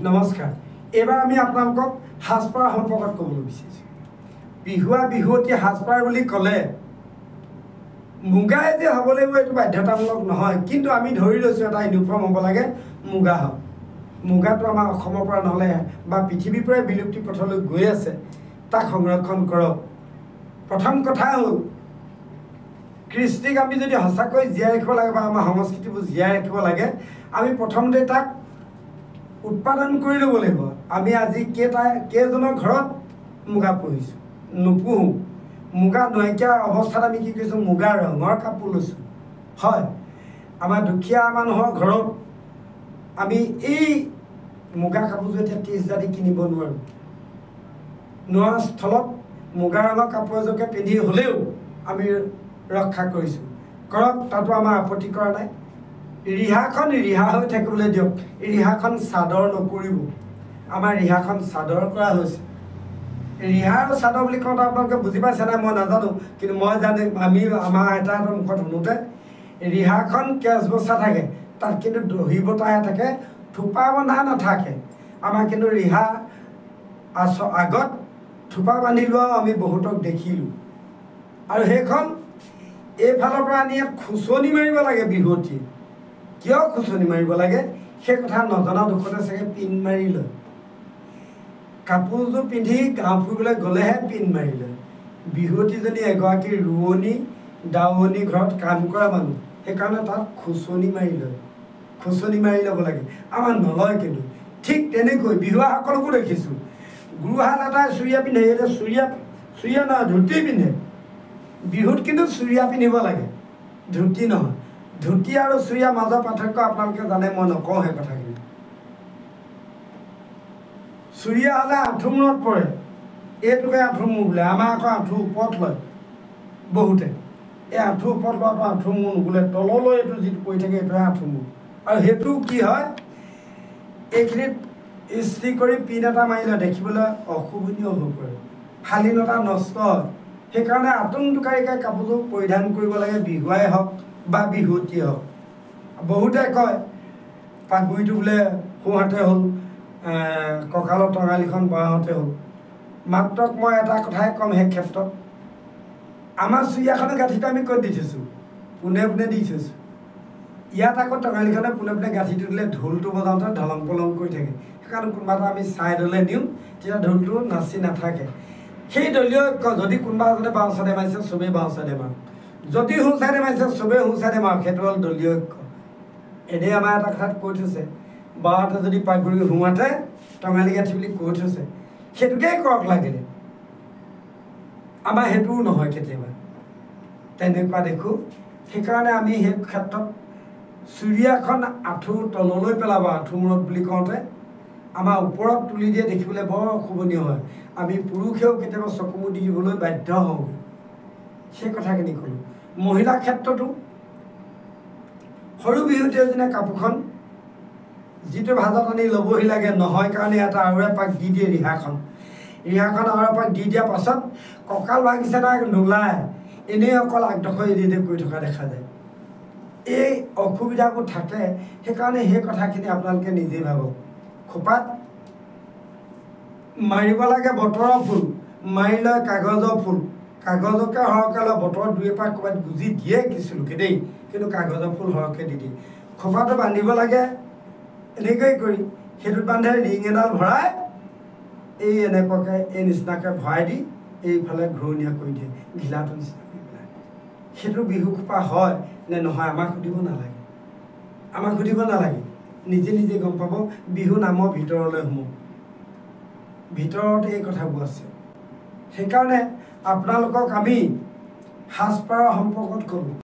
নমস্কাৰ। এবাৰ আমি আপোনালোকক সাজপাৰ সম্পৰ্কত ক'বলৈ বিচাৰিছোঁ। বিহুৱা বিহুৱতী সাজপাৰ বুলি ক'লে মুগাই যে হ'ব লাগিব এইটো বাধ্যতামূলক নহয়, কিন্তু আমি ধৰি লৈছোঁ এটা ইউনিফৰ্ম হ'ব লাগে, মুগা হওক। মুগাটো আমাৰ অসমৰ পৰা নহ'লে বা পৃথিৱীৰ পৰাই বিলুপ্তি পথলৈ গৈ আছে, তাক সংৰক্ষণ কৰক। প্ৰথম কথা হ'ল কৃষ্টিক আমি যদি সঁচাকৈ জীয়াই ৰাখিব লাগে বা আমাৰ সংস্কৃতিবোৰ জীয়াই ৰাখিব লাগে, আমি প্ৰথমতে তাক উৎপাদন কৰি ল'ব লাগিব। আমি আজি কেইজনৰ ঘৰত মুগা পুহিছোঁ? নুপুহোঁ। মুগা নাইকিয়া অৱস্থাত আমি কি কৰিছোঁ? মুগা ৰঙৰ কাপোৰ লৈছোঁ। হয়, আমাৰ দুখীয়া মানুহৰ ঘৰত আমি এই মুগা কাপোৰযোৰ এতিয়া 30,000 দি কিনিব নোৱাৰা স্থলত মুগা ৰঙৰ কাপোৰ এযোৰকে পিন্ধি হ'লেও আমি ৰক্ষা কৰিছোঁ। কৰক, তাতো আমাৰ আপত্তি কৰা নাই। ৰিহাখন ৰিহা হৈ থাকিবলৈ দিয়ক। ৰিহাখন চাদৰ নকৰিব। আমাৰ ৰিহাখন চাদৰ কৰা হৈছে। ৰিহা আৰু চাদৰ বুলি কওঁতে আপোনালোকে বুজি পাইছে নাই মই নাজানো, কিন্তু মই জানো আমাৰ আইতাহঁতৰ মুখত শুনোতে ৰিহাখন কেঁচ বচা থাকে, তাত কিন্তু দহি বতাহে থাকে, থোপা বন্ধা নাথাকে। আমাৰ কিন্তু ৰিহা আগত থোপা বান্ধি লোৱাও আমি বহুতক দেখিলোঁ। আৰু সেইখন এইফালৰ পৰা আনি ইয়াত খুচনি মাৰিব লাগে বিহুৱতী। কিয় খুচনি মাৰিব লাগে সেই কথা নজনা দুখতে চাগে পিন মাৰি লয়। কাপোৰযোৰ পিন্ধি গাঁও ফুৰিবলৈ গ'লেহে পিন মাৰি লয়। বিহুৱতীজনী এগৰাকী ৰোৱনী দাৱনী ঘৰত কাম কৰা মানুহ, সেইকাৰণে তাত খুচনি মাৰি লয়। খুচনি মাৰি ল'ব লাগে। আমাৰ নলয় কিন্তু। ঠিক তেনেকৈ বিহুৱাসকলকো দেখিছোঁ গুৰুহাল এটাই চুৰিয়া পিন্ধে, এতিয়া চুৰিয়া নহয় ধুতি পিন্ধে। বিহুত কিন্তু চুৰিয়া পিন্ধিব লাগে, ধুতি নহয়। ধুতি আৰু চুৰিয়াৰ মাজৰ পাৰ্থক্য আপোনালোকে জানে, মই নকওঁ সেই কথাখিনি। চুৰিয়া হ'লে আঁঠু মূৰত পৰে, এইটোকে আঁঠু মূৰ বোলে। আমাৰ আকৌ আঁঠু ওপৰত লয় বহুতে। এই আঁঠু ওপৰত লোৱাটো আঁঠু মূৰ নোবোলে, তললৈ এইটো যিটো পৰি থাকে এইটোহে আঁঠু মূৰ। আৰু সেইটো কি হয়, এইখিনিত ইস্ত্ৰি কৰি পিন এটা মাৰিলে দেখিবলৈ অশোভনীয় হৈ পৰে, শালীনতা নষ্ট হয়। সেইকাৰণে আটোম টোকাৰিকৈ কাপোৰযোৰ পৰিধান কৰিব লাগে, বিহুৱাই হওক বা বিহুৱতীয়ে হওক। বহুতে কয় পাগুৰিটো বোলে সোঁহাতে হ'ল, কঁকালৰ টঙালিখন বাওঁহাতে হ'ল। মাত্ৰ মই এটা কথাই ক'ম সেই ক্ষেত্ৰত, আমাৰ চুৰিয়াখনৰ গাঁঠিটো আমি ক'ত দি থৈছোঁ? পোনে পোনে দি থৈছোঁ। ইয়াত আকৌ টঙালিখনে পোনে পোনে গাঁঠিটো দিলে ঢোলটো বজাওঁতে ঢলং পলং কৰি থাকে। সেইকাৰণে কোনোবা এটা আমি ছাইডলৈ দিওঁ, তেতিয়া ঢোলটো নাচি নাথাকে। সেই দলীয় ঐক্য, যদি কোনোবা এজনে বাওঁ চাইডে মাৰিছে চবেই বাওঁ চাইডে মাৰক, যদি সোঁ চাইডে মাৰিছে চবেই সোঁ চাইডে মাৰক, সেইটো হ'ল দলীয় ঐক্য। এনেই আমাৰ এটা কথাত কৈ থৈছে, বাওঁহাতে যদি পাগুৰি সোঁহাতে টঙালি গাঁঠি বুলি কৈ থৈছে, সেইটোকেই কৰক লাগিলে। আমাৰ সেইটোও নহয় কেতিয়াবা, তেনেকুৱা দেখোঁ। সেইকাৰণে আমি সেই ক্ষেত্ৰত চুৰিয়াখন আঁঠু তললৈ পেলাব, আঁঠু মূৰত বুলি কওঁতে আমাৰ ওপৰত তুলি দিয়ে দেখিবলৈ বৰ অশোভনীয় হয়। আমি পুৰুষেও কেতিয়াবা চকু দি দিবলৈ বাধ্য হওঁ। সেই কথাখিনি ক'লোঁ। মহিলাৰ ক্ষেত্ৰতো সৰু বিহুৱতী এজনীয়ে কাপোৰখন যিটো ভাজত আনি ল'বহি লাগে নহয় কাৰণে এটা আৰু এপাক দি দিয়ে ৰিহাখন আৰু এপাক দি দিয়াৰ পাছত কঁকাল ভাঙিছে নাই নোলায়, এনেই অকল আগডোখৰ এদি কৰি থকা দেখা যায়। এই অসুবিধাবোৰ থাকে। সেইকাৰণে সেই কথাখিনি আপোনালোকে নিজেই ভাবক। খোপাত মাৰিব লাগে বতৰৰ ফুল, মাৰি লয় কাগজৰ ফুল। কাগজকে সৰহকৈ লয়, বতৰত দুই এপাক ক'ৰবাত গুজি দিয়ে কিছু লোকে দেই, কিন্তু কাগজৰ ফুল সৰহকৈ দি দিয়ে। খোপাটো বান্ধিব লাগে এনেকৈ কৰি, সেইটোত বান্ধে ৰিং এডাল ভৰাই এই এনেকুৱাকৈ এই নিচিনাকৈ ভৰাই দি এইফালে ঘূৰণীয়া কৰি দিয়ে, ঘিলাটোৰ নিচিনা কৰি পেলাই। সেইটো বিহু খোপা হয় নে নহয় আমাক সুধিব নালাগে। আমাক সুধিব নালাগে, নিজে নিজে গম পাব। বিহু নামৰ ভিতৰলৈ সোমোক, ভিতৰত এই কথাবোৰ আছে। সেইকাৰণে আপোনালোকক আমি সাজপাৰৰ সম্পৰ্কত ক'লোঁ।